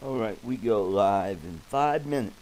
All right, we go live in 5 minutes.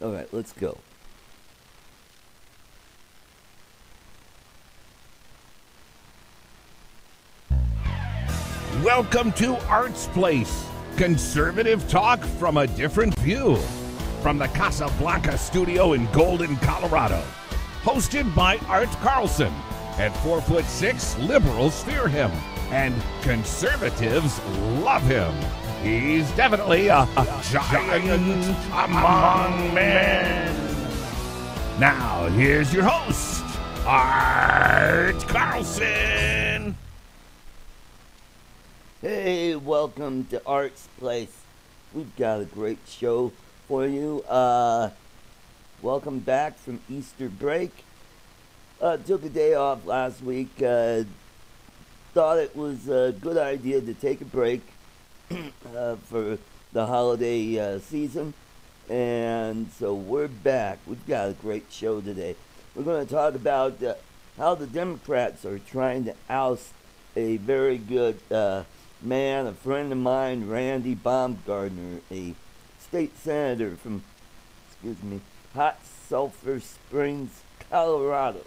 All right, let's go. Welcome to Art's Place, conservative talk from a different view. From the Casablanca studio in Golden, Colorado. Hosted by Art Carlson. At 4'6", liberals fear him, and conservatives love him. He's definitely a giant among men. Now, here's your host, Art Carlson. Hey, welcome to Art's Place. We've got a great show for you. Welcome back from Easter break. Took a day off last week. Thought it was a good idea to take a break for the holiday season. And so we're back. We've got a great show today. We're going to talk about how the Democrats are trying to oust a very good man, a friend of mine, Randy Baumgardner, a state senator from, Hot Sulphur Springs, Colorado.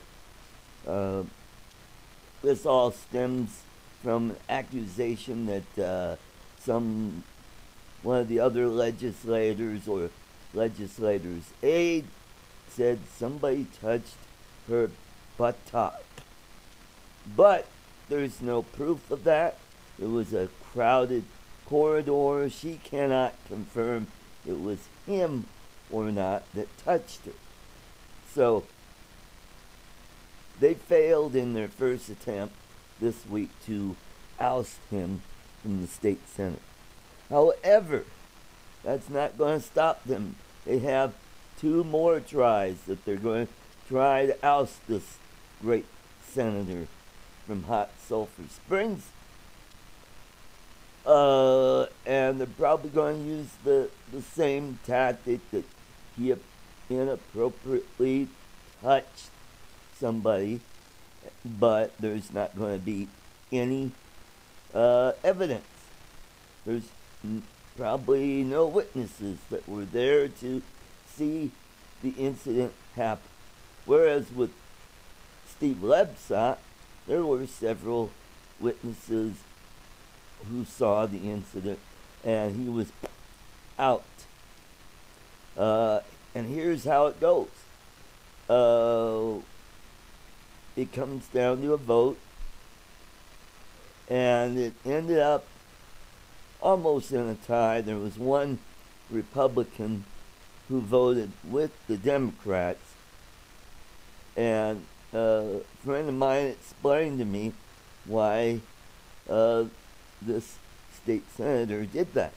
This all stems from an accusation that one of the other legislators or legislators' aide said somebody touched her buttock. But there's no proof of that. It was a crowded corridor. She cannot confirm it was him or not that touched her. So they failed in their first attempt this week to oust him from the state senate. However, that's not going to stop them. They have two more tries that they're going to try to oust this great senator from Hot Sulphur Springs. And they're probably going to use the same tactic that he inappropriately touched somebody, but there's not going to be any evidence. There's probably no witnesses that were there to see the incident happen. Whereas with Steve Lebsack, there were several witnesses who saw the incident, and he was out. And here's how it goes. It comes down to a vote, and it ended up almost in a tie. There was one Republican who voted with the Democrats, and a friend of mine explained to me why this state senator did that.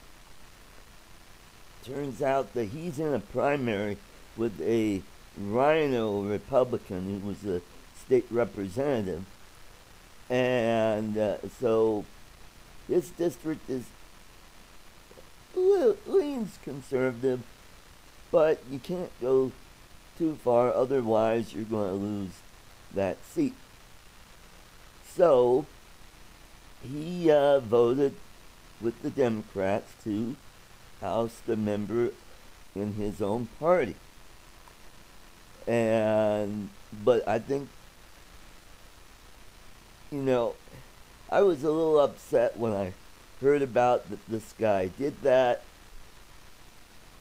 Turns out that he's in a primary with a Rhino Republican who was a state representative, and so this district is a leans conservative, but you can't go too far, otherwise you're going to lose that seat. So he voted with the Democrats to oust a member in his own party. But I think, I was a little upset when I heard about that this guy did that.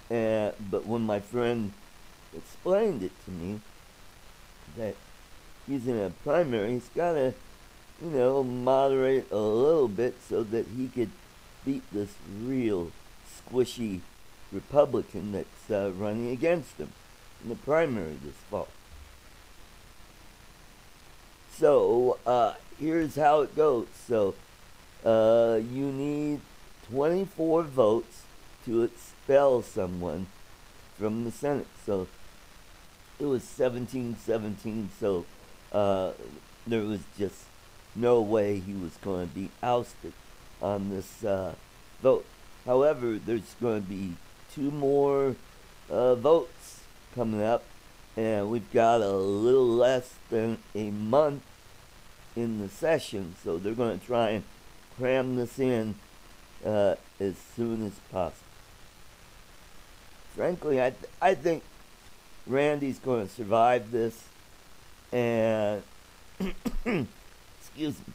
But when my friend explained it to me, that he's in a primary, he's got to, moderate a little bit so that he could beat this real squishy Republican that's running against him in the primary this fall. So here's how it goes. So you need 24 votes to expel someone from the Senate. So it was 17-17, so there was just no way he was going to be ousted on this vote. However, there's going to be 2 more votes coming up, and we've got a little less than a month in the session, so they're going to try and cram this in as soon as possible. Frankly, I think Randy's going to survive this, and excuse me,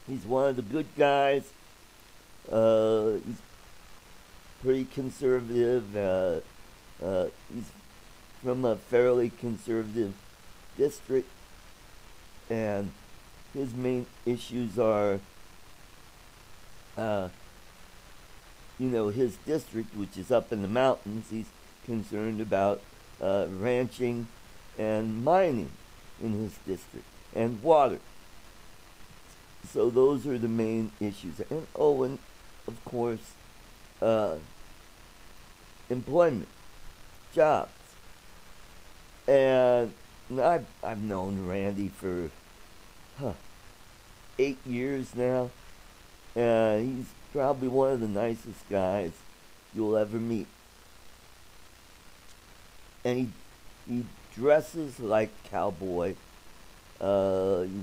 he's one of the good guys. He's pretty conservative. He's from a fairly conservative district, and his main issues are, his district, which is up in the mountains. He's concerned about ranching and mining in his district, and water. So those are the main issues. And of course, employment, jobs. And I've known Randy for 8 years now. He's probably one of the nicest guys you'll ever meet. And he dresses like a cowboy. He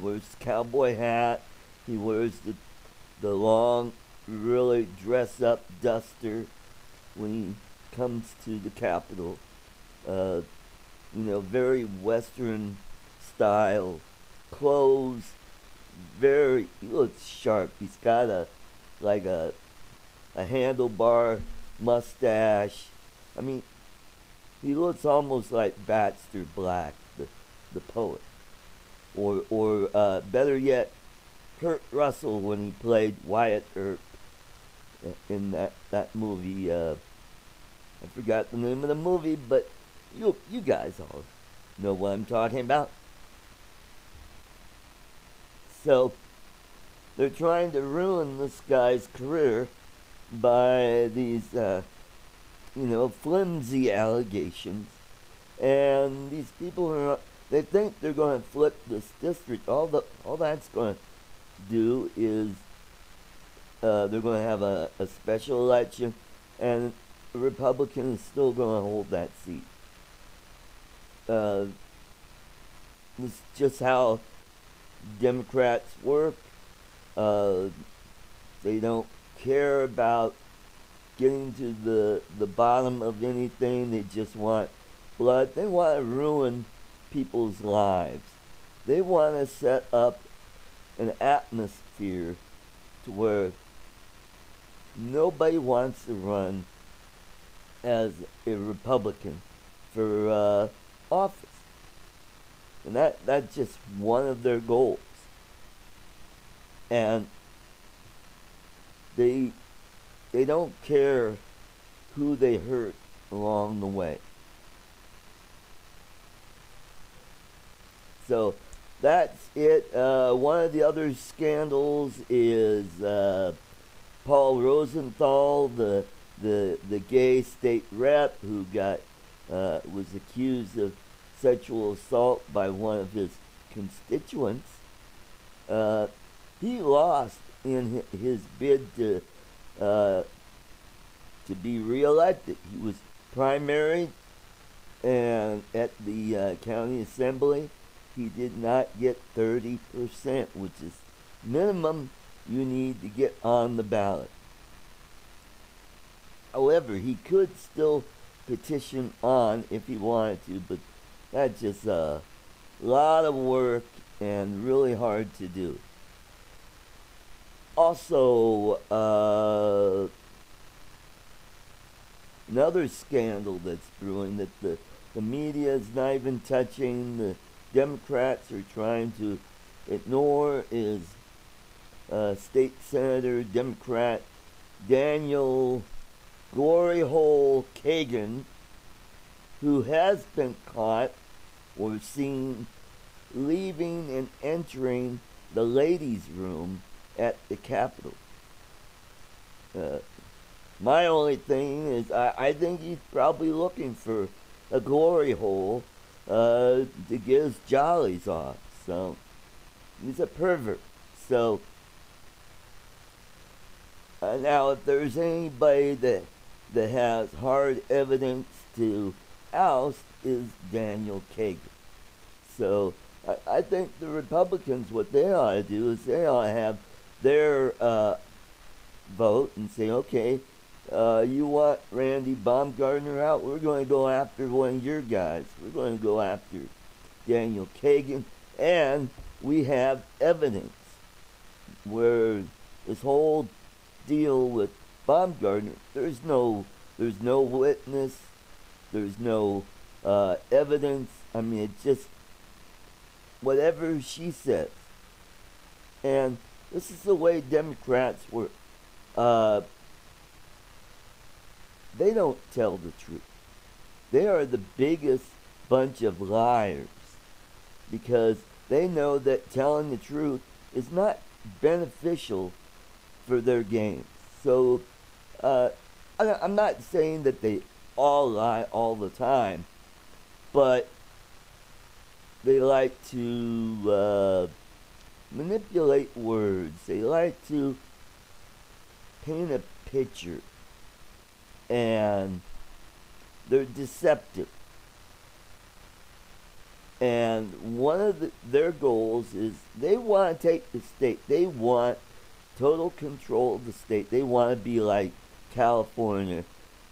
wears a cowboy hat. He wears the long, really dress-up duster when he comes to the Capitol. Very Western style clothes. He looks sharp. He's got a handlebar mustache. I mean, he looks almost like Baxter Black, the poet, or better yet, Kurt Russell when he played Wyatt Earp in that movie. I forgot the name of the movie, but you guys all know what I'm talking about. So they're trying to ruin this guy's career by these, flimsy allegations. And these people they think they're going to flip this district. All that's going to do is they're going to have a special election, and a Republican is still going to hold that seat. This is just how Democrats work. They don't care about getting to the bottom of anything. They just want blood. They want to ruin people's lives. They want to set up an atmosphere to where nobody wants to run as a Republican for office. And that's just one of their goals. And they don't care who they hurt along the way. So that's it. One of the other scandals is Paul Rosenthal, the gay state rep who was accused of sexual assault by one of his constituents. He lost in his bid to to be reelected. He was primaried, and at the county assembly, he did not get 30%, which is minimum you need to get on the ballot. However, he could still petition on if he wanted to, but that's just a lot of work and really hard to do. Also, another scandal that's brewing that the media is not even touching, the Democrats are trying to ignore, is State Senator Democrat Daniel Glory Hole Kagan, who has been caught or seen leaving and entering the ladies' room at the Capitol. My only thing is I think he's probably looking for a glory hole to get his jollies off. So he's a pervert. So now if there's anybody that has hard evidence to oust, is Daniel Kagan. So I think the Republicans, what they ought to do is they ought to have their vote and say, okay, you want Randy Baumgardner out? We're going to go after one of your guys. We're going to go after Daniel Kagan. And we have evidence where this whole deal with Baumgardner, there's no witness, there's no evidence. I mean, it's just whatever she says. And this is the way Democrats work. They don't tell the truth. They are the biggest bunch of liars because they know that telling the truth is not beneficial for their games. So I'm not saying that they all lie all the time, but they like to manipulate words. They like to paint a picture, and they're deceptive. And one of their goals is they want to take the state. They want total control of the state. They want to be like California,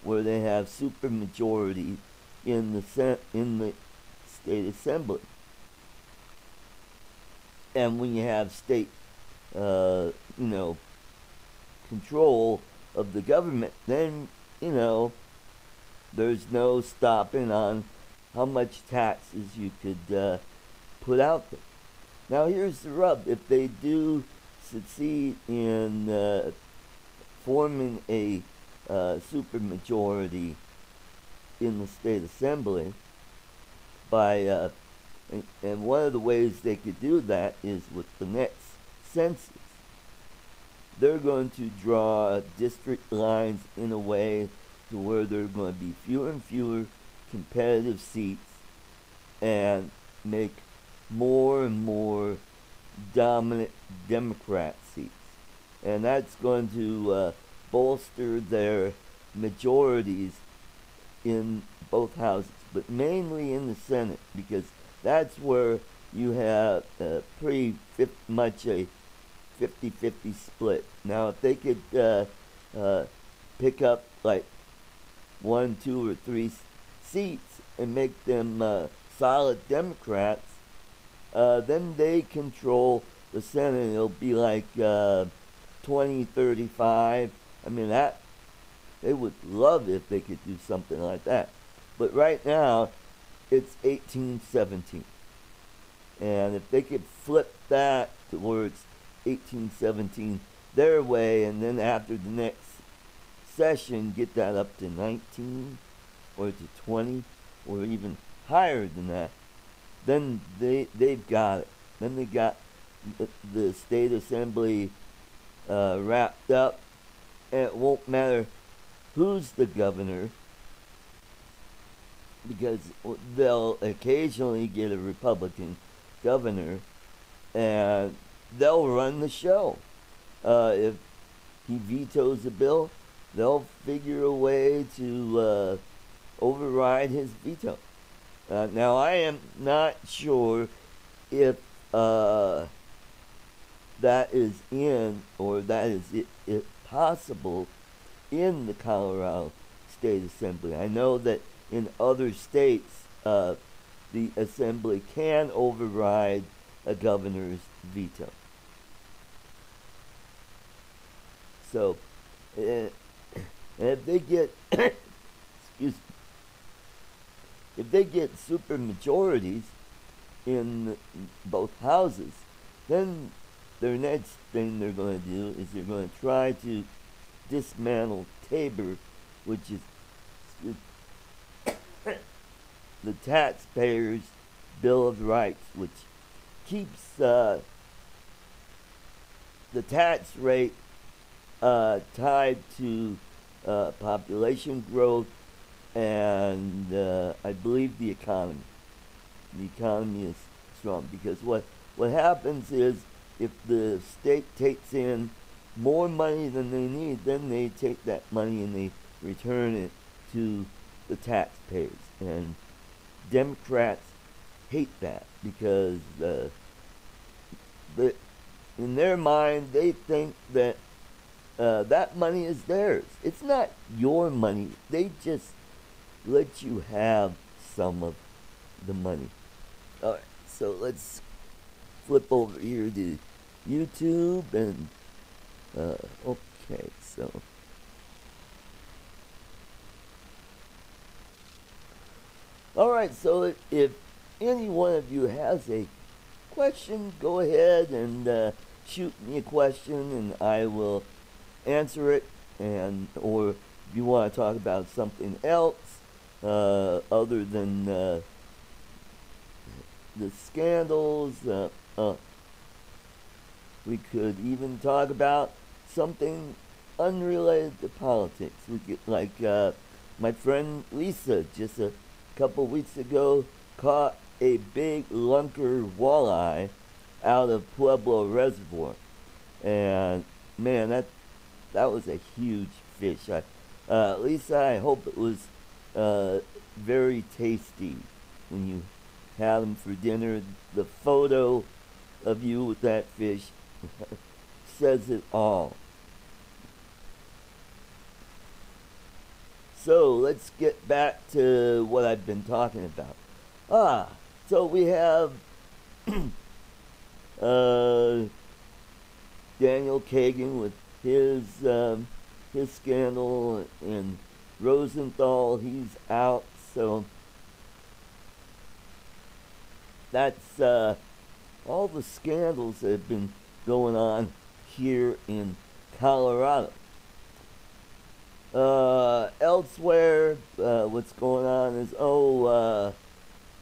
where they have supermajority in the state assembly. And when you have state, control of the government, then, there's no stopping on how much taxes you could put out there. Now, here's the rub. If they do succeed in forming a supermajority in the state assembly, by and one of the ways they could do that is with the next census. They're going to draw district lines in a way to where there are going to be fewer and fewer competitive seats and make more and more dominant Democrat seats. And that's going to bolster their majorities in both houses, but mainly in the Senate, because that's where you have pretty much a 50-50 split. Now, if they could pick up like 1, 2, or 3 seats and make them solid Democrats, then they control the Senate. It'll be like 20-35. I mean, that they would love if they could do something like that. But right now, it's 18-17. And if they could flip that towards 18-17 their way, and then after the next session get that up to 19 or to 20 or even higher than that, then they've got it. Then they got the state assembly wrapped up, and it won't matter who's the governor, because they'll occasionally get a Republican governor, and they'll run the show. If he vetoes a bill, they'll figure a way to override his veto. Now, I am not sure if that is in, or that is it possible in the Colorado State Assembly. I know that in other states, the Assembly can override a governor's veto. So, if they get, excuse me, if they get super majorities in both houses, then their next thing they're going to do is they're going to try to dismantle Tabor, which is the taxpayers' Bill of Rights, which keeps the tax rate tied to population growth and I believe the economy. The economy is strong because what happens is if the state takes in more money than they need, then they take that money and they return it to the taxpayers. And Democrats hate that because in their mind they think that that money is theirs. It's not your money. They just let you have some of the money. Alright, so let's flip over here to YouTube and okay, so alright, so if any one of you has a question, go ahead and shoot me a question and I will answer it, and or if you want to talk about something else other than the scandals, we could even talk about something unrelated to politics. We could, like my friend Lisa just a couple weeks ago caught a big lunker walleye out of Pueblo Reservoir, and man, that was a huge fish. Lisa, I hope it was very tasty when you had them for dinner. The photo of you with that fish says it all. So let's get back to what I've been talking about. So we have Daniel Kagan with his scandal, and Rosenthal, he's out. So that's all the scandals that have been going on here in Colorado. Elsewhere, what's going on is,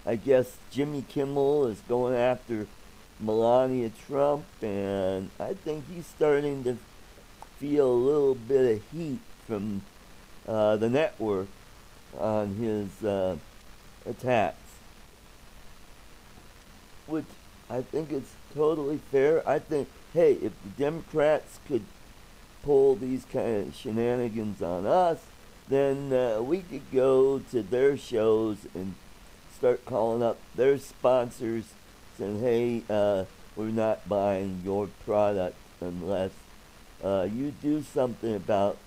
I guess Jimmy Kimmel is going after Melania Trump, and I think he's starting to feel a little bit of heat from the network on his attacks, which I think is totally fair. I think, hey, if the Democrats could pull these kind of shenanigans on us, then we could go to their shows and start calling up their sponsors saying, hey, we're not buying your product unless you do something about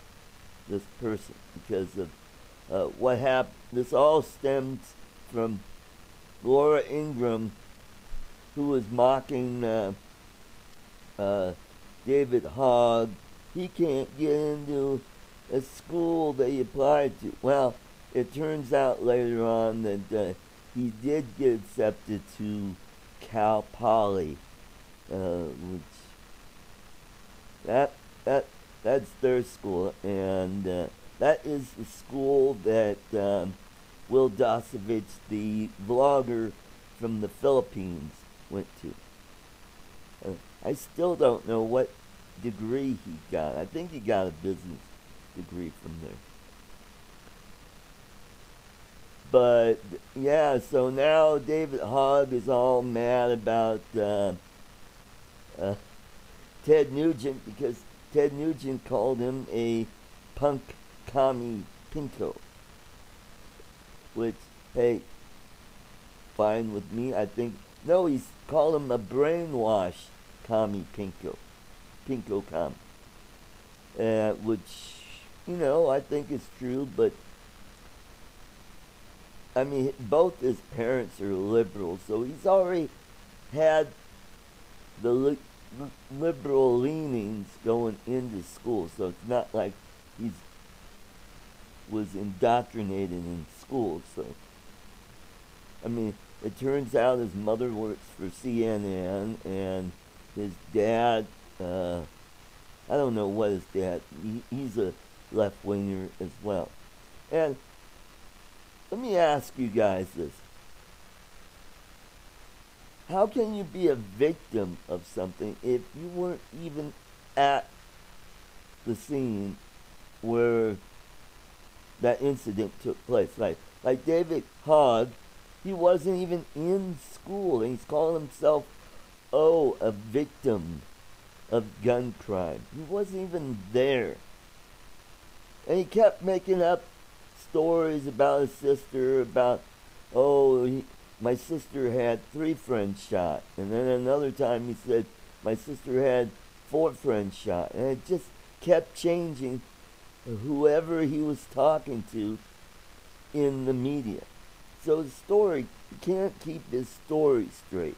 this person, because of what happened. This all stems from Laura Ingraham, who was mocking David Hogg. He can't get into a school that he applied to. Well, it turns out later on that he did get accepted to Cal Poly, which that's their school, and that is the school that Will Dosovich, the vlogger from the Philippines, went to. I still don't know what degree he got. I think he got a business degree from there. But yeah, so now David Hogg is all mad about Ted Nugent because Ted Nugent called him a punk commie pinko, which, hey, fine with me. I think, no, he's called him a brainwash commie pinko commie, which, I think is true, but I mean, both his parents are liberals, so he's already had the liberal leanings going into school, so it's not like he was indoctrinated in school. So, I mean, it turns out his mother works for CNN, and his dad, I don't know what his dad, he's a left-winger as well. And let me ask you guys this. How can you be a victim of something if you weren't even at the scene where that incident took place? Like David Hogg, he wasn't even in school, and he's calling himself, a victim of gun crime. He wasn't even there. And he kept making up stories about his sister, about, my sister had 3 friends shot. And then another time he said, my sister had 4 friends shot. And it just kept changing whoever he was talking to in the media. So the story, he can't keep his story straight.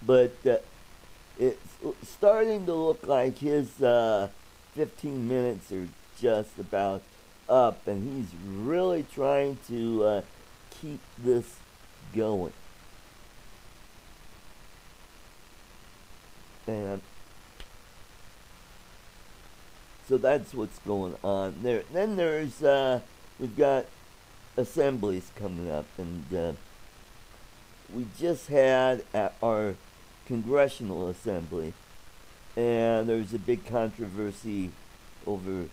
But it's starting to look like his 15 minutes are just about up, and he's really trying to keep this going. And so that's what's going on there. Then there's we've got assemblies coming up, and we just had at our congressional assembly, and there's a big controversy over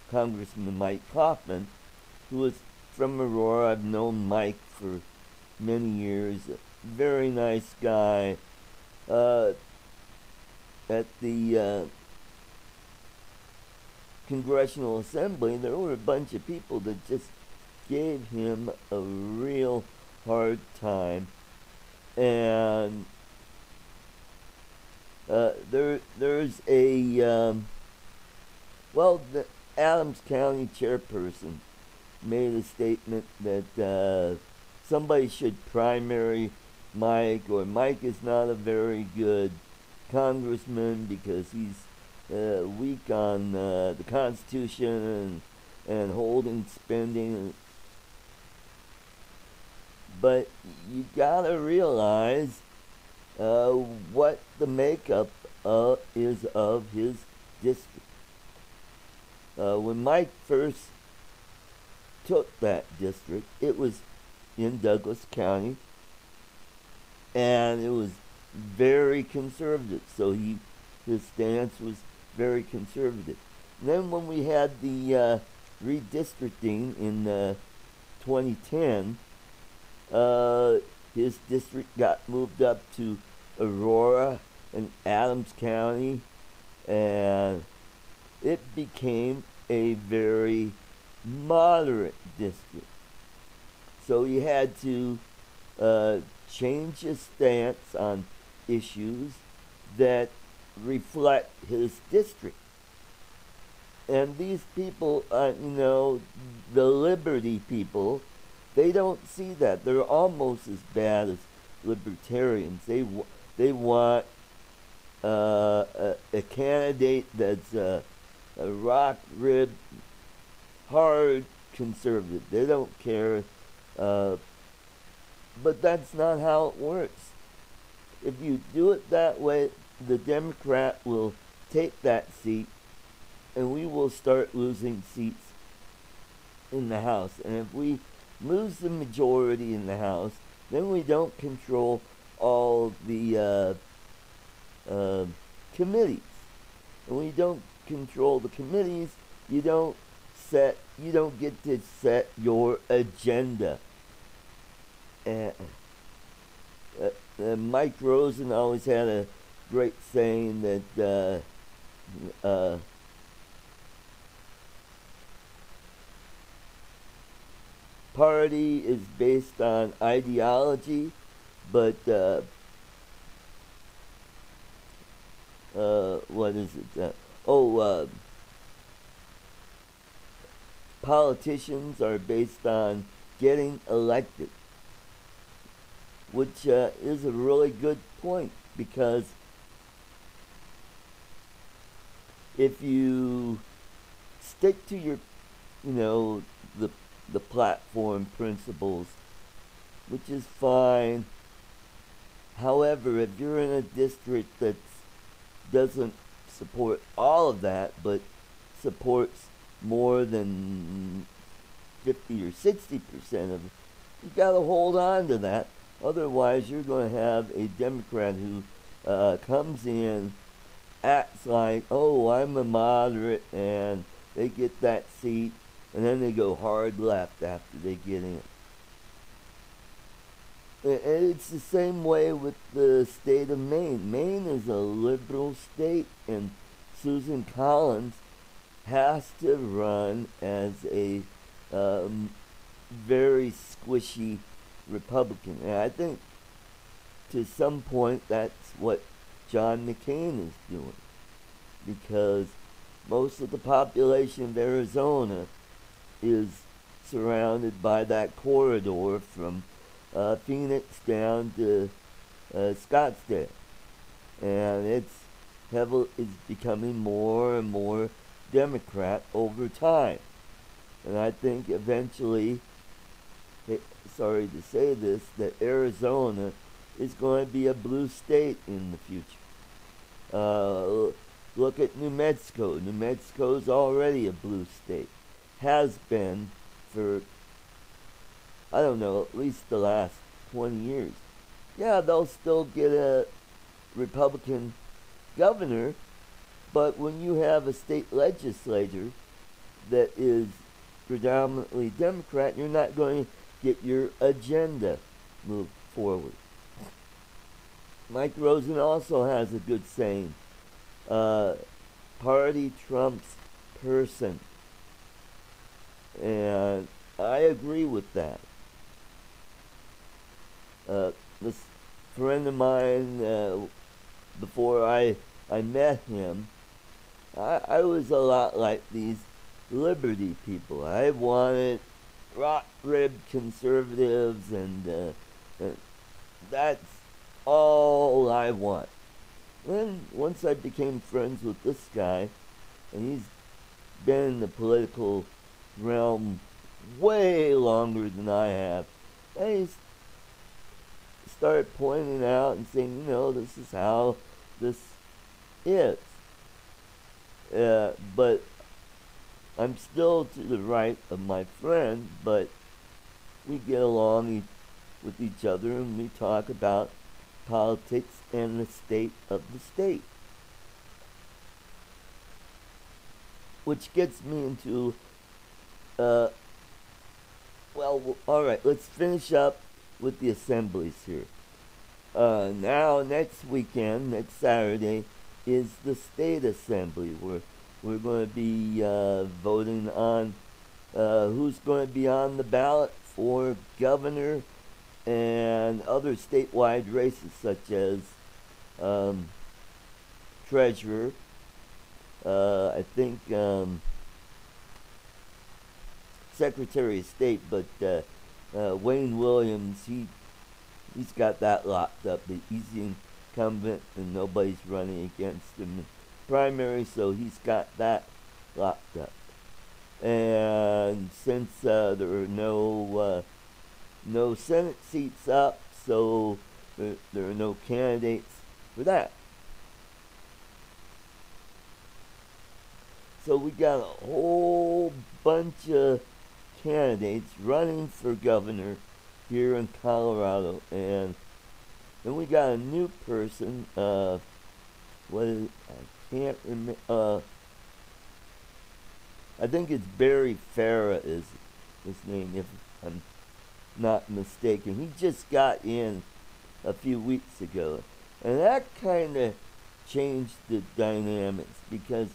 Congressman Mike Kaufman, who is from Aurora. I've known Mike for many years. A very nice guy. At the Congressional Assembly, there were a bunch of people that just gave him a real hard time. And there's a the Adams County chairperson made a statement that somebody should primary Mike, or Mike is not a very good congressman because he's weak on the Constitution and holding spending. But you gotta realize what the makeup is of his district. When Mike first took that district, it was in Douglas County, and it was very conservative. So his stance was very conservative. And then when we had the redistricting in 2010, his district got moved up to Aurora and Adams County, and it became a very moderate district. So he had to change his stance on issues that reflect his district. And these people, the Liberty people, they don't see that. They're almost as bad as libertarians. They want a candidate that's a rock-ribbed, hard conservative. They don't care. But that's not how it works. If you do it that way, the Democrat will take that seat, and we will start losing seats in the House. And if we lose the majority in the House, then we don't control all the committees. And when you don't control the committees, you don't get to set your agenda. And Mike Rosen always had a great saying that party is based on ideology, but what is it? Politicians are based on getting elected, which is a really good point, because if you stick to your, the platform principles, which is fine. However, if you're in a district that doesn't support all of that, but supports more than 50 or 60% of it, you got to hold on to that. Otherwise, you're going to have a Democrat who comes in, acts like, oh, I'm a moderate, and they get that seat, and then they go hard left after they get in. And it's the same way with the state of Maine. Maine is a liberal state, and Susan Collins has to run as a very squishy Republican. And I think to some point that's what John McCain is doing, because most of the population of Arizona is surrounded by that corridor from Phoenix down to Scottsdale, and it's becoming more and more Democrat over time. And I think eventually, sorry to say this, that Arizona is going to be a blue state in the future. Look at New Mexico. New Mexico's already a blue state. Has been for, I don't know, at least the last 20 years. Yeah, they'll still get a Republican governor, but when you have a state legislature that is predominantly Democrat, you're not going to get your agenda moved forward. Mike Rosen also has a good saying, party trumps person. And I agree with that. This friend of mine, before I met him, I was a lot like these liberty people. I wanted rock-ribbed conservatives, and that's all I want. Then once I became friends with this guy, and he's been in the political realm way longer than I have, and he started pointing out and saying, this is how this is. But I'm still to the right of my friend, but we get along with each other, and we talk about politics and the state of the state. Which gets me into, all right, let's finish up with the assemblies here. Now, next weekend, next Saturday, is the state assembly, where we're going to be voting on who's going to be on the ballot for governor and other statewide races, such as treasurer. I think Secretary of State, but Wayne Williams, he's got that locked up. He's the incumbent, and nobody's running against him in primary, so he's got that locked up. And since there are no Senate seats up, so there are no candidates for that. So we got a whole bunch of candidates running for governor here in Colorado, and then we got a new person. I can't remember. I think it's Barry Farah is his name, if I'm not mistaken. He just got in a few weeks ago, and that kind of change the dynamics, because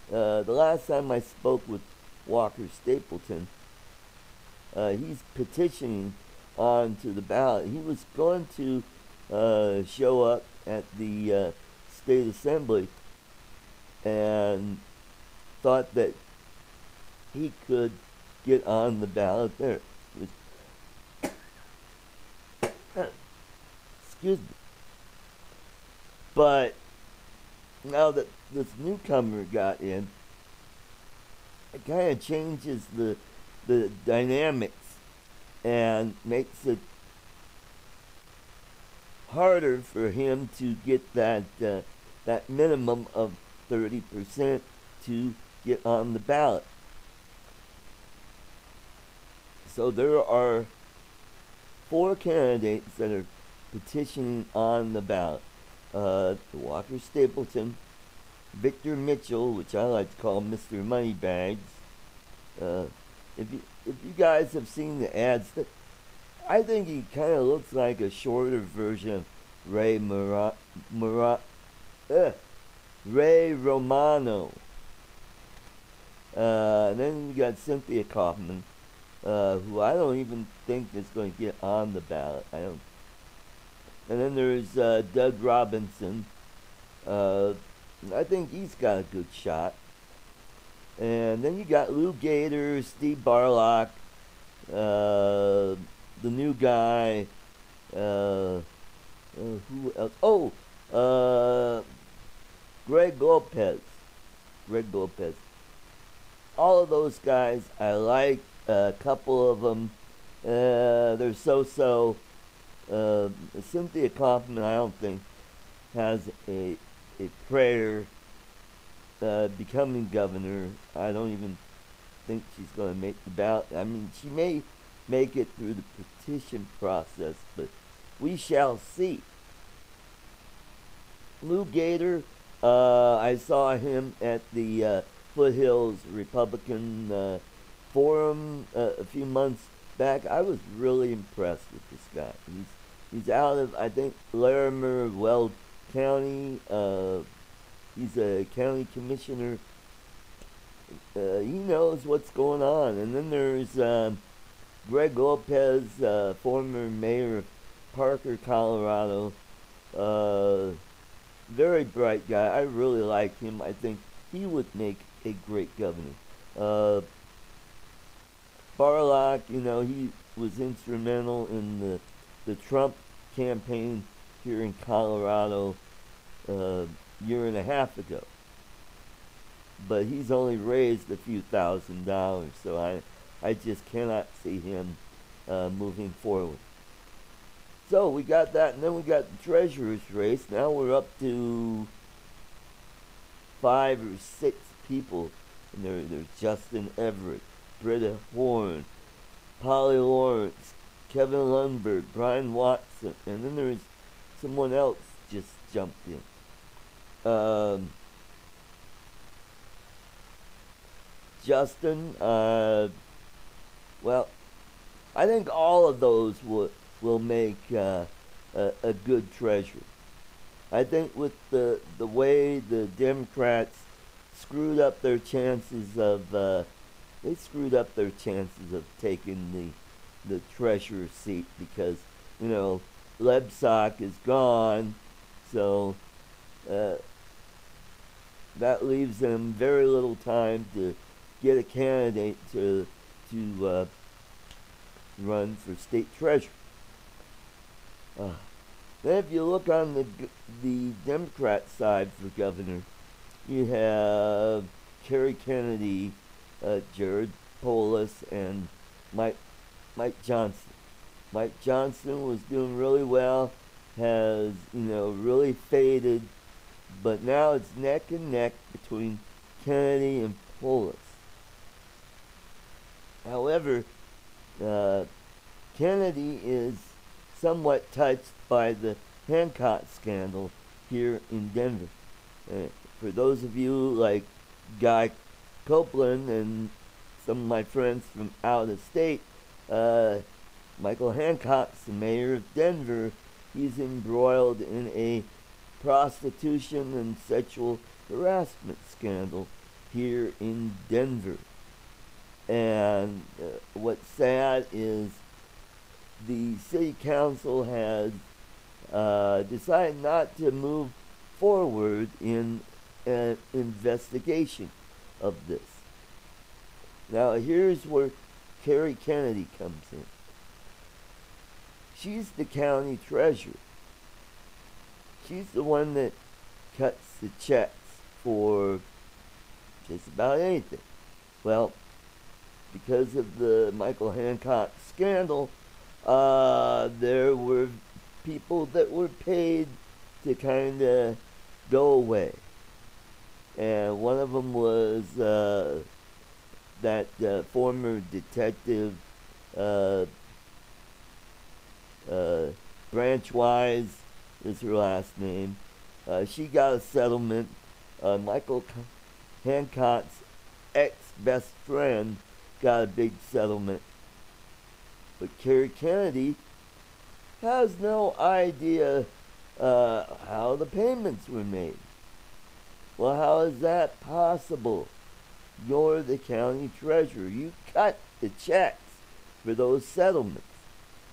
the last time I spoke with Walker Stapleton, he's petitioning onto the ballot. He was going to show up at the state assembly and thought that he could get on the ballot there. Excuse me. But now that this newcomer got in, it kind of changes the dynamics and makes it harder for him to get that that minimum of 30% to get on the ballot. So there are 4 candidates that are petitioning on the ballot. Walker Stapleton, Victor Mitchell, which I like to call Mr. Moneybags. If you guys have seen the ads, I think he kind of looks like a shorter version of Ray Romano. And then you got Cynthia Kaufman, who I don't even think is going to get on the ballot. I don't. And then there's Doug Robinson. I think he's got a good shot. And then you got Lou Gator, Steve Barlock, the new guy. Who else? Oh, Greg Lopez. All of those guys I like. A couple of them, they're so-so. Cynthia Kaufman, I don't think, has a prayer becoming governor. I don't even think she's going to make the ballot. I mean, she may make it through the petition process, but we shall see. Lou Gator, I saw him at the Foothills Republican Forum a few months back. I was really impressed with this guy. He's out of, I think, Larimer, Weld County. He's a county commissioner. He knows what's going on. And then there's Greg Lopez, former mayor of Parker, Colorado. Very bright guy. I really like him. I think he would make a great governor. Barlock, he was instrumental in the Trump campaign here in Colorado a year and a half ago. But he's only raised a few $1,000s, so I just cannot see him moving forward. So we got that, and then we got the treasurer's race. Now we're up to 5 or 6 people. And there's Justin Everett, Britta Horn, Polly Lawrence, Kevin Lundberg, Brian Watson, and then there's someone else just jumped in. Justin, well, I think all of those will make a good treasurer. I think with the way the Democrats screwed up their chances of taking the treasurer seat, because Lebsock is gone, so that leaves them very little time to get a candidate to run for state treasurer. Then if you look on the Democrat side for governor, you have Kerry Kennedy, Jared Polis, and Mike Johnson. Mike Johnson was doing really well, has really faded, but now it's neck and neck between Kennedy and Polis. However, Kennedy is somewhat touched by the Hancock scandal here in Denver. For those of you like Guy Copeland and some of my friends from out of state, Michael Hancock's the mayor of Denver. He's embroiled in a prostitution and sexual harassment scandal here in Denver. And what's sad is the city council has decided not to move forward in an investigation of this. Now, here's where Carrie Kennedy comes in. She's the county treasurer. She's the one that cuts the checks for just about anything. Well, because of the Michael Hancock scandal, there were people that were paid to kind of go away. And one of them was that former detective, Branch Wise is her last name. She got a settlement. Michael Hancock's ex-best friend got a big settlement. But Carrie Kennedy has no idea how the payments were made. Well, how is that possible? You're the county treasurer. You cut the checks for those settlements.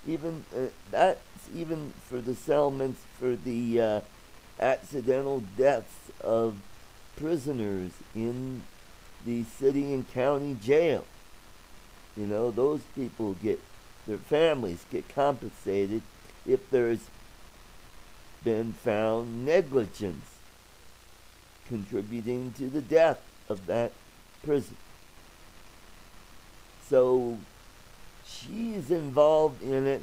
Even that's even for the settlements for the accidental deaths of prisoners in the city and county jail. You know, those people their families get compensated if there's been found negligence contributing to the death of that prison. So she's involved in it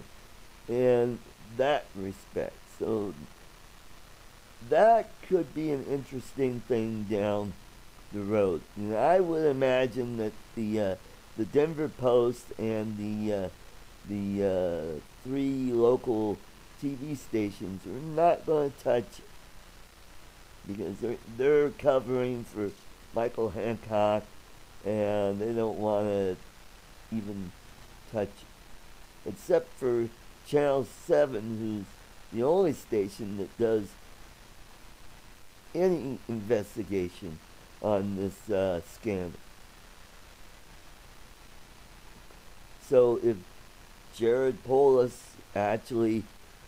in that respect. So that could be an interesting thing down the road. And I would imagine that the Denver Post and the three local TV stations are not going to touch it because they're covering for Michael Hancock, and they don't want to even touch it, except for Channel 7, who's the only station that does any investigation on this scandal. So if Jared Polis actually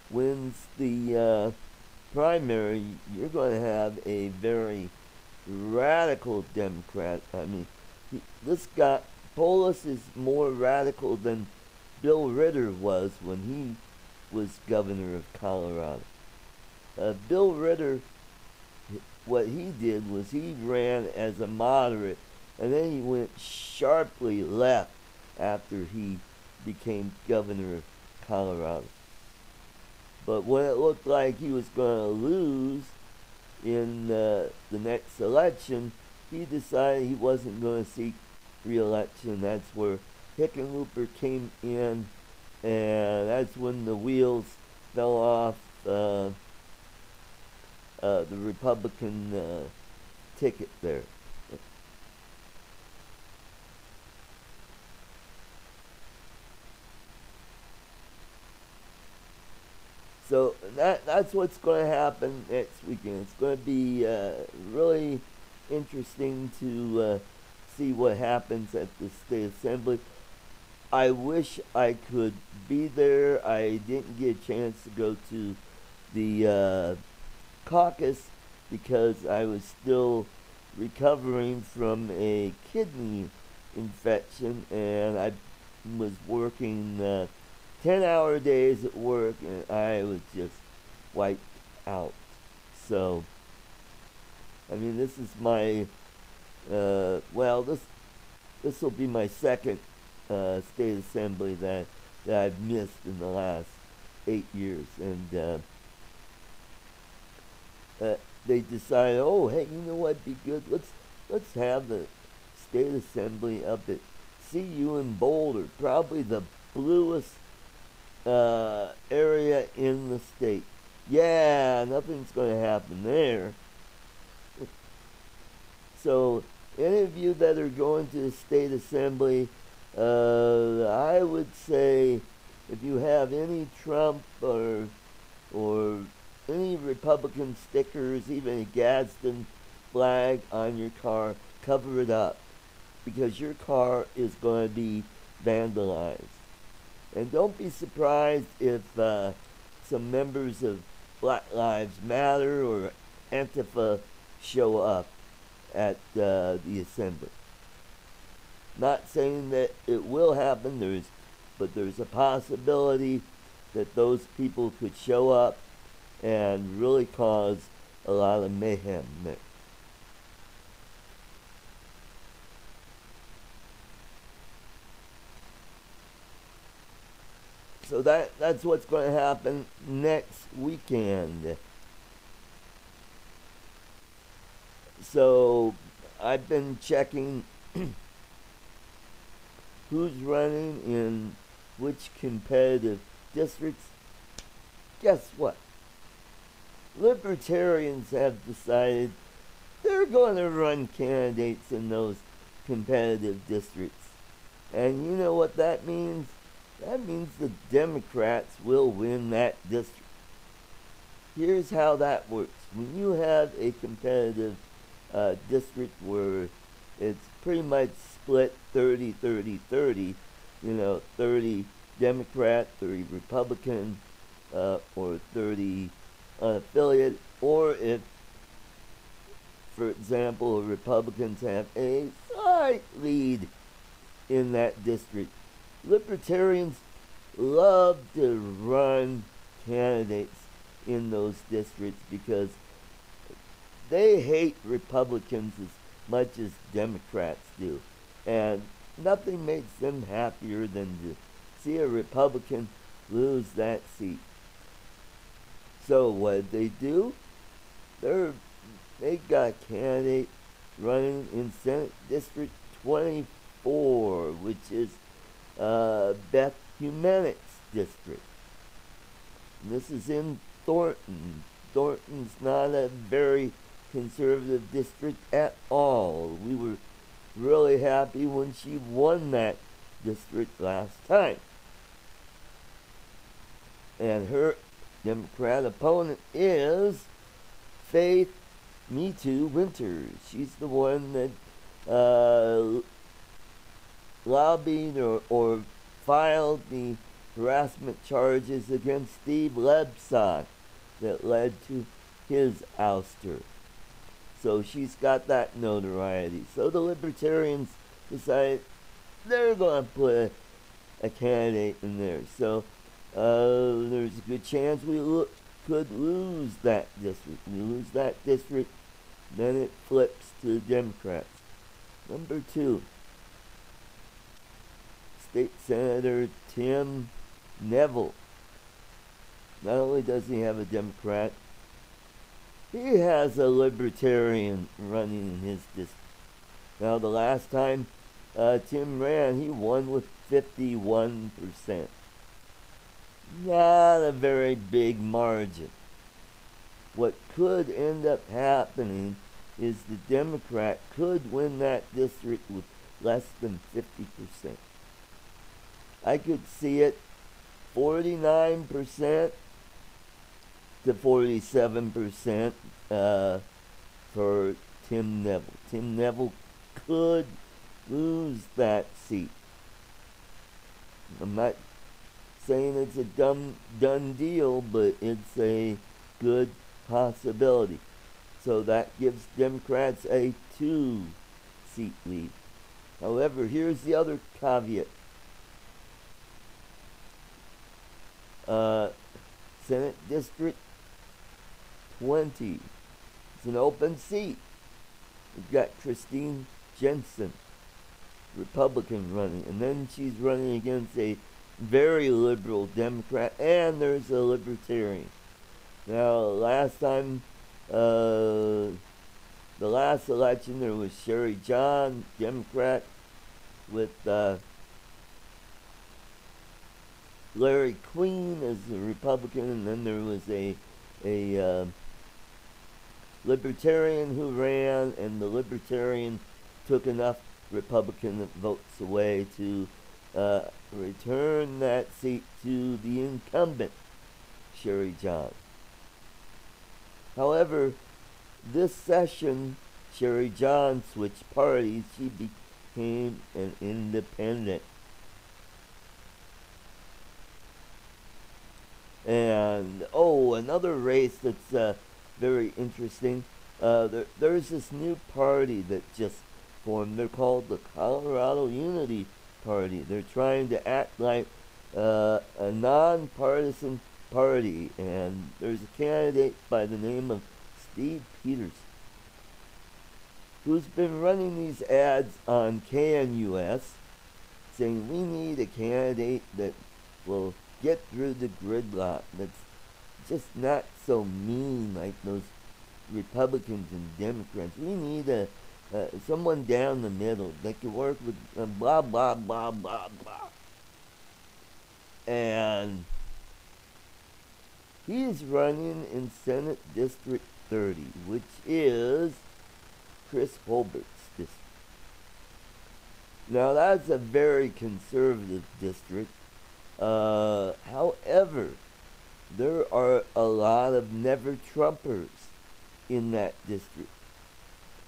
wins the primary, you're going to have a very radical Democrat. I mean, this guy, Polis, is more radical than Bill Ritter was when he was governor of Colorado. Bill Ritter, what he did was he ran as a moderate, and then he went sharply left after he became governor of Colorado. But when it looked like he was going to lose in the next election, he decided he wasn't going to seek re-election. That's where Hickenlooper came in, and that's when the wheels fell off the Republican ticket there. So that's what's going to happen next weekend. It's going to be really interesting to see what happens at the State Assembly. I wish I could be there. I didn't get a chance to go to the caucus because I was still recovering from a kidney infection, and I was working 10-hour days at work, and I was just wiped out. So, I mean, this is my, this will be my second state assembly that I've missed in the last 8 years. And they decided, oh, hey, you know what'd be good? Let's have the state assembly up at CU in Boulder, probably the bluest area in the state. Yeah, nothing's going to happen there. So, any of you that are going to the state assembly, I would say if you have any Trump or any Republican stickers, even a Gadsden flag on your car, cover it up, because your car is going to be vandalized. And don't be surprised if some members of Black Lives Matter or Antifa show up at the assembly. Not saying that it will happen, but there's a possibility that those people could show up and really cause a lot of mayhem there. So that's what's going to happen next weekend. So I've been checking who's running in which competitive districts. Guess what? Libertarians have decided they're going to run candidates in those competitive districts. And you know what that means? That means the Democrats will win that district. Here's how that works. When you have a competitive district where it's pretty much split 30-30-30, 30 Democrat, 30 Republican, or 30 unaffiliated, or if, for example, Republicans have a slight lead in that district. Libertarians love to run candidates in those districts because they hate Republicans as much as Democrats do. And nothing makes them happier than to see a Republican lose that seat. So what they do? They got a candidate running in Senate District 24, which is Beth Humanic's district. And this is in Thornton. Thornton's not a very conservative district at all. We were really happy when she won that district last time. And her Democrat opponent is Faith Me Too Winters. She's the one that lobbied or filed the harassment charges against Steve Lebsack that led to his ouster. So she's got that notoriety. So the Libertarians decided they're going to put a candidate in there. So there's a good chance we could lose that district. We lose that district, then it flips to the Democrats. Number 2, State Senator Tim Neville. Not only does he have a Democrat, he has a Libertarian running in his district. Now, the last time Tim ran, he won with 51%. Not a very big margin. What could end up happening is the Democrat could win that district with less than 50%. I could see it 49% to 47% for Tim Neville. Tim Neville could lose that seat. I'm not saying it's a done deal, but it's a good possibility. So that gives Democrats a 2-seat lead. However, here's the other caveat. Senate District 20. It's an open seat. We've got Christine Jensen, Republican, running. And then she's running against a very liberal Democrat, and there's a Libertarian. Now, last time, the last election, there was Sherry John, Democrat, with Larry Queen as a Republican, and then there was a Libertarian who ran, and the Libertarian took enough Republican votes away to return that seat to the incumbent, Sherry John. However, this session, Sherry John switched parties. She became an independent. And, another race that's very interesting. There's this new party that just formed. They're called the Colorado Unity Party. They're trying to act like a nonpartisan party. And there's a candidate by the name of Steve Peters, who's been running these ads on KNUS saying we need a candidate that will get through the gridlock, that's just not so mean like those Republicans and Democrats. We need someone down the middle that can work with blah, blah, blah, blah, blah. And he is running in Senate District 30, which is Chris Holbert's district. Now, that's a very conservative district. However, there are a lot of never-Trumpers in that district.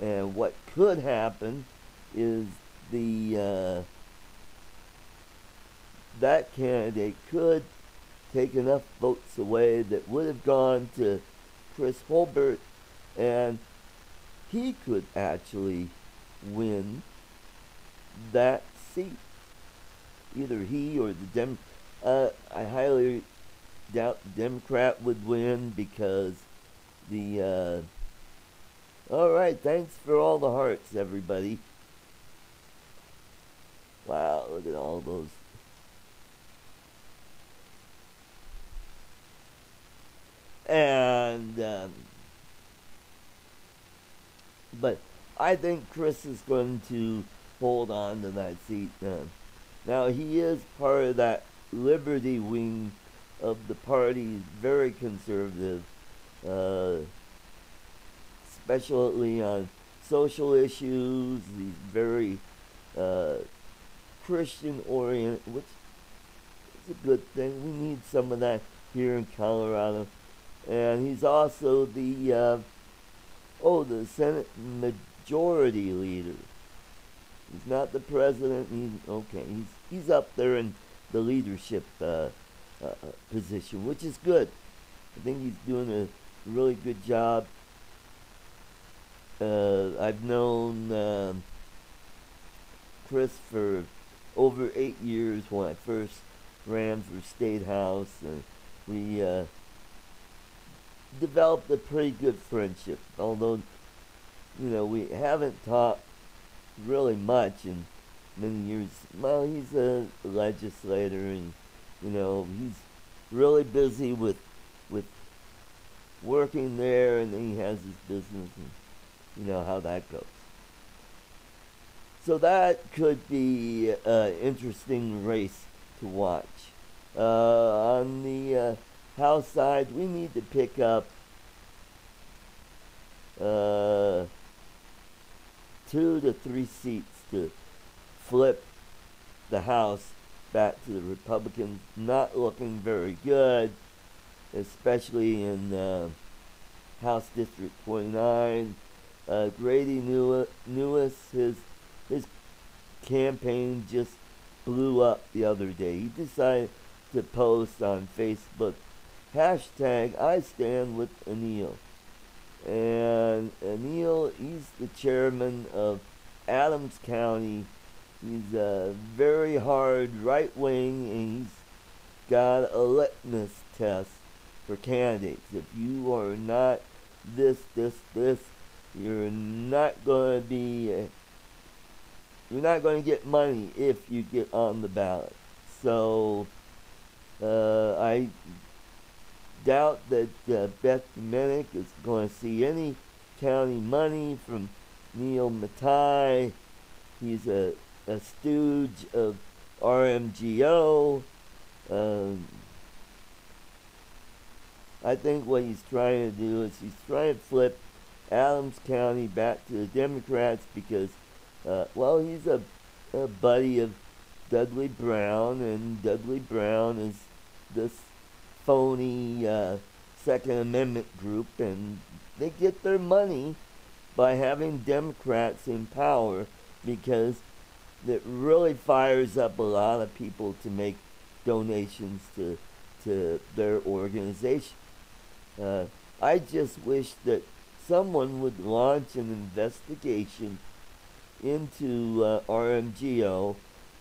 And what could happen is that candidate could take enough votes away that would have gone to Chris Holbert, and he could actually win that seat. Either he or the I highly doubt the Democrat would win because alright, thanks for all the hearts, everybody. Wow, look at all those. And, but I think Chris is going to hold on to that seat. Now, he is part of that Liberty wing of the party. He's very conservative, especially on social issues. He's very Christian-oriented, which is a good thing. We need some of that here in Colorado. And he's also the Senate Majority Leader. He's not the president. He's up there in the leadership position, which is good. I think he's doing a really good job. I've known Chris for over 8 years when I first ran for State House, and we developed a pretty good friendship. Although, we haven't talked really much in many years. Well, he's a legislator, and he's really busy with working there, and then he has his business, and you know how that goes. So that could be an interesting race to watch. On the House side, we need to pick up 2 to 3 seats to flip the House back to the Republicans. Not looking very good, especially in House District 29. Grady Lewis, his campaign just blew up the other day. He decided to post on Facebook, hashtag I stand with Anil. And Anil, he's the chairman of Adams County. He's a very hard right wing, and he's got a litmus test for candidates. If you are not this, you're not going to be, you're not going to get money if you get on the ballot. So, I doubt that Beth Domenick is going to see any county money from Neil Matai. He's a stooge of RMGO. I think what he's trying to do is he's trying to flip Adams County back to the Democrats because, he's a buddy of Dudley Brown, and Dudley Brown is this phony Second Amendment group, and they get their money by having Democrats in power, because it really fires up a lot of people to make donations to their organization. I just wish that someone would launch an investigation into RMGO,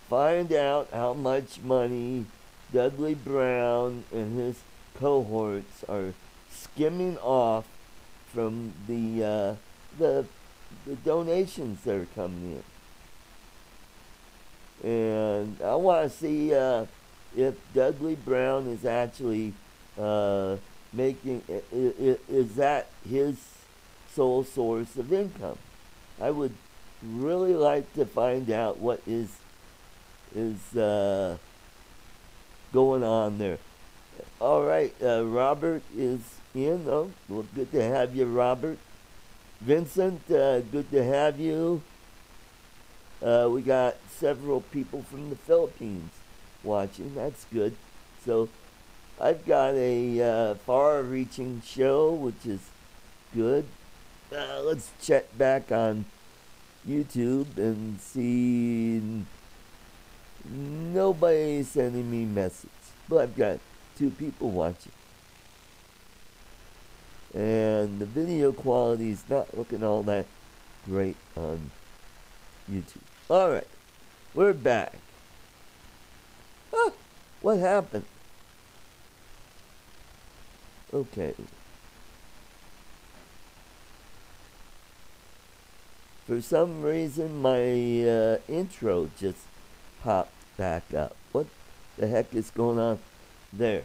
find out how much money Dudley Brown and his cohorts are skimming off from the donations that are coming in. And I want to see if Dudley Brown is actually making, is that his sole source of income. I would really like to find out what is going on there. All right, Robert is in. Oh, well, good to have you, Robert. Vincent, good to have you. We got several people from the Philippines watching. That's good. So I've got a far-reaching show, which is good. Let's check back on YouTube and see. Nobody sending me messages, but I've got 2 people watching. And the video quality is not looking all that great on YouTube. Alright, we're back. What happened? Okay. For some reason, my intro just popped back up. What the heck is going on there?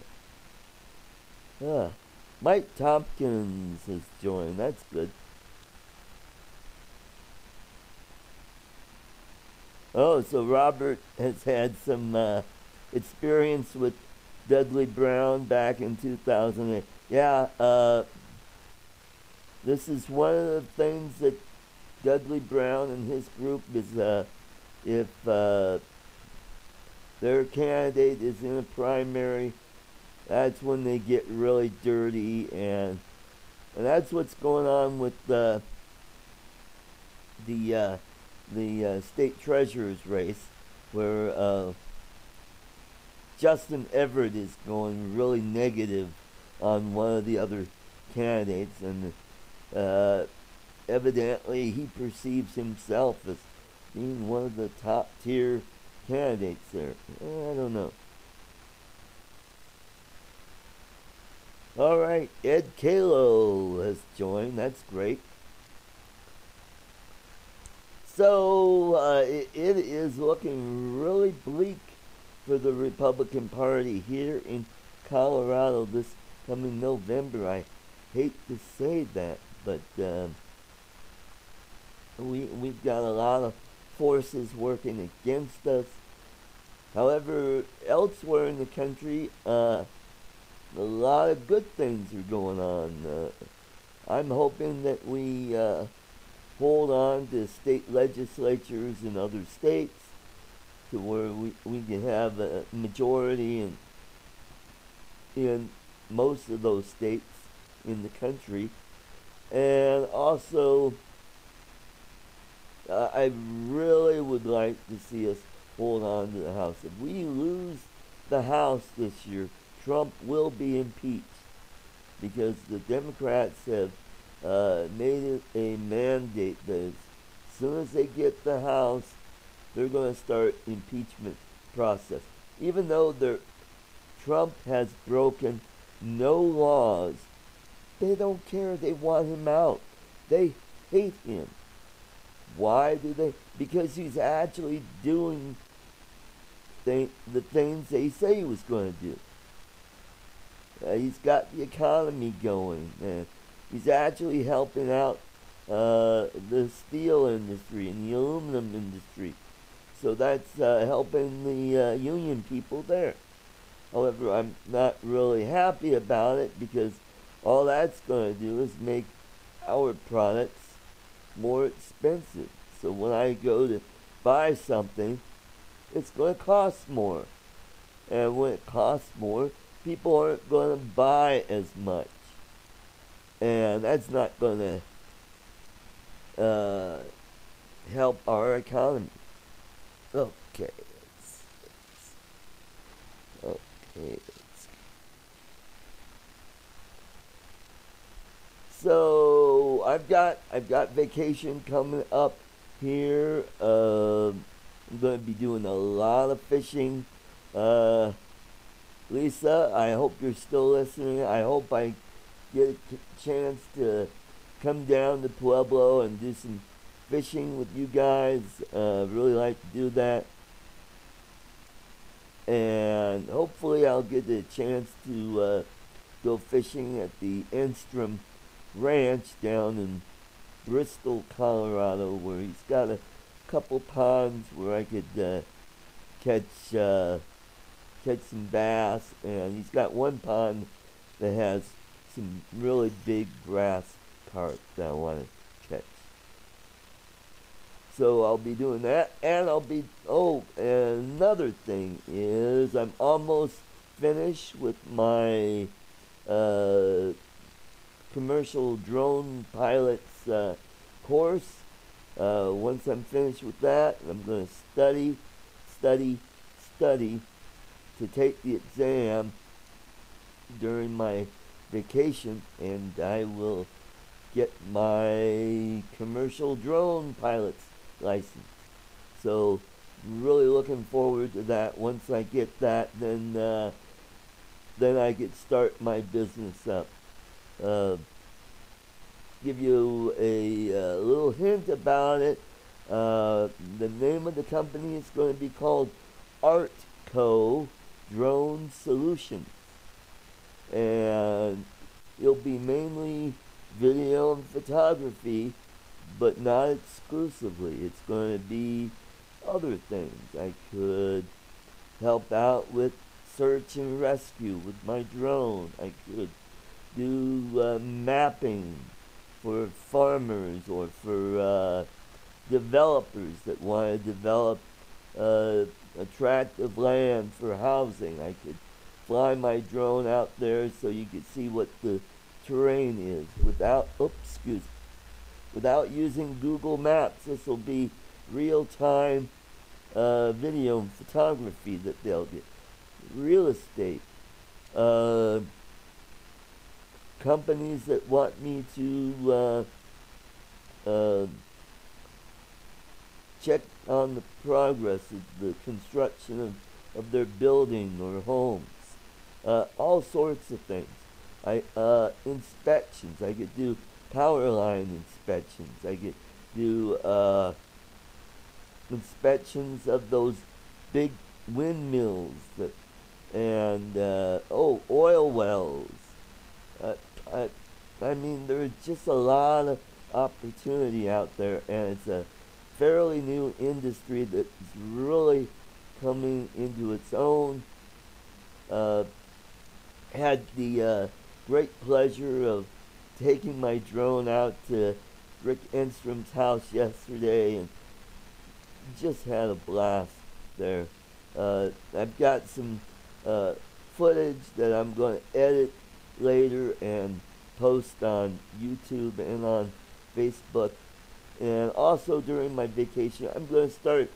Mike Tompkins has joined. That's good. Oh, so Robert has had some experience with Dudley Brown back in 2008. Yeah, this is one of the things that Dudley Brown and his group is, if their candidate is in a primary, that's when they get really dirty, and that's what's going on with the state treasurer's race, where Justin Everett is going really negative on one of the other candidates, and evidently he perceives himself as being one of the top tier candidates there. I don't know. Alright, Ed Kalo has joined. That's great. So, it is looking really bleak for the Republican Party here in Colorado this coming November. I hate to say that, but we've got a lot of forces working against us. However, elsewhere in the country, a lot of good things are going on. I'm hoping that we hold on to state legislatures in other states to where we can have a majority in most of those states in the country. And also, I really would like to see us hold on to the House. If we lose the House this year, Trump will be impeached, because the Democrats have made it a mandate that as soon as they get the House, they're going to start impeachment process. Even though Trump has broken no laws, they don't care. They want him out. They hate him. Why do they? Because he's actually doing the things they say he was going to do. He's got the economy going. He's actually helping out the steel industry and the aluminum industry. So that's helping the union people there. However, I'm not really happy about it, because all that's going to do is make our products more expensive. So when I go to buy something, it's going to cost more. And when it costs more, people aren't going to buy as much. and that's not going to help our economy. Okay. Okay. So I've got vacation coming up here. I'm going to be doing a lot of fishing. Lisa, I hope you're still listening. I hope I get a chance to come down to Pueblo and do some fishing with you guys. Really like to do that. And hopefully I'll get a chance to go fishing at the Enstrom Ranch down in Bristol, Colorado, where he's got a couple ponds where I could catch some bass, and he's got one pond that has some really big grass carp that I want to catch. So I'll be doing that, and and another thing is I'm almost finished with my commercial drone pilot's course. Once I'm finished with that, I'm going to study to take the exam during my vacation, and I will get my commercial drone pilot's license. So really looking forward to that. Once I get that, then I could start my business up. Give you a little hint about it. The name of the company is going to be called Artco Drone Solutions, and it'll be mainly video and photography, but not exclusively. It's going to be other things. I could help out with search and rescue with my drone. I could do mapping for farmers or for developers that want to develop a tract of land for housing. I could fly my drone out there so you could see what the terrain is without using Google Maps. This will be real-time video and photography that they'll get. Real estate. Companies that want me to check on the progress of the construction of their building or homes. All sorts of things. Inspections. I could do power line inspections. I could do inspections of those big windmills and oil wells. I mean, there's just a lot of opportunity out there, and it's a fairly new industry that's really coming into its own. Had the great pleasure of taking my drone out to Rick Enstrom's house yesterday, and just had a blast there. I've got some footage that I'm going to edit later and post on YouTube and on Facebook. And also during my vacation, I'm going to start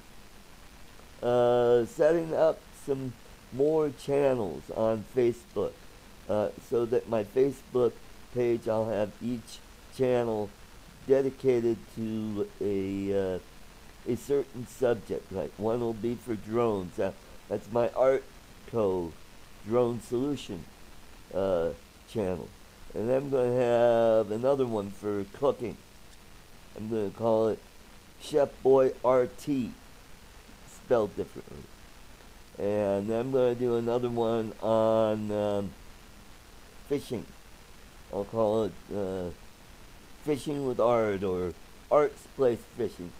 setting up some more channels on Facebook, so that my Facebook page, I'll have each channel dedicated to a certain subject. Like one will be for drones. That's my Artco Drone Solution channel. And I'm going to have another one for cooking. I'm going to call it Chef Boy RT, spelled differently. And I'm going to do another one on fishing. I'll call it Fishing with Art, or Art's Place Fishing.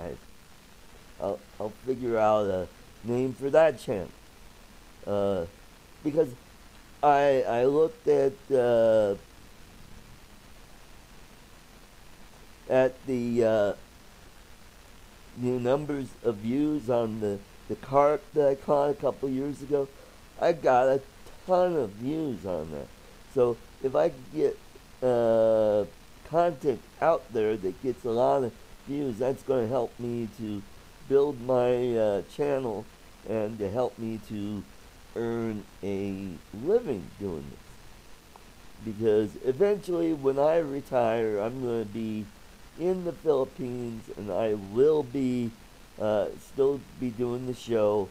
I'll figure out a name for that channel. Because I looked at the new numbers of views on the carp that I caught a couple years ago. I got a ton of views on that. So if I could get uh, content out there that gets a lot of views, that's going to help me to build my channel and to help me to earn a living doing this. Because eventually, when I retire, I'm going to be in the Philippines, and I will be still be doing the show.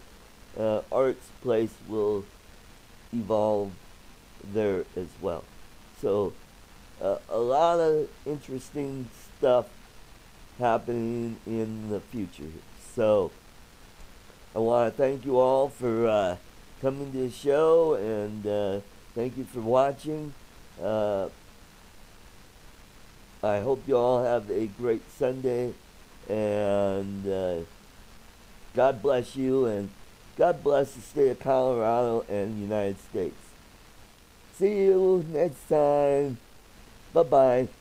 Art's Place will evolve there as well. So a lot of interesting stuff happening in the future. So I want to thank you all for coming to the show, and thank you for watching. I hope you all have a great Sunday, and God bless you, and God bless the state of Colorado and the United States. See you next time. Bye-bye.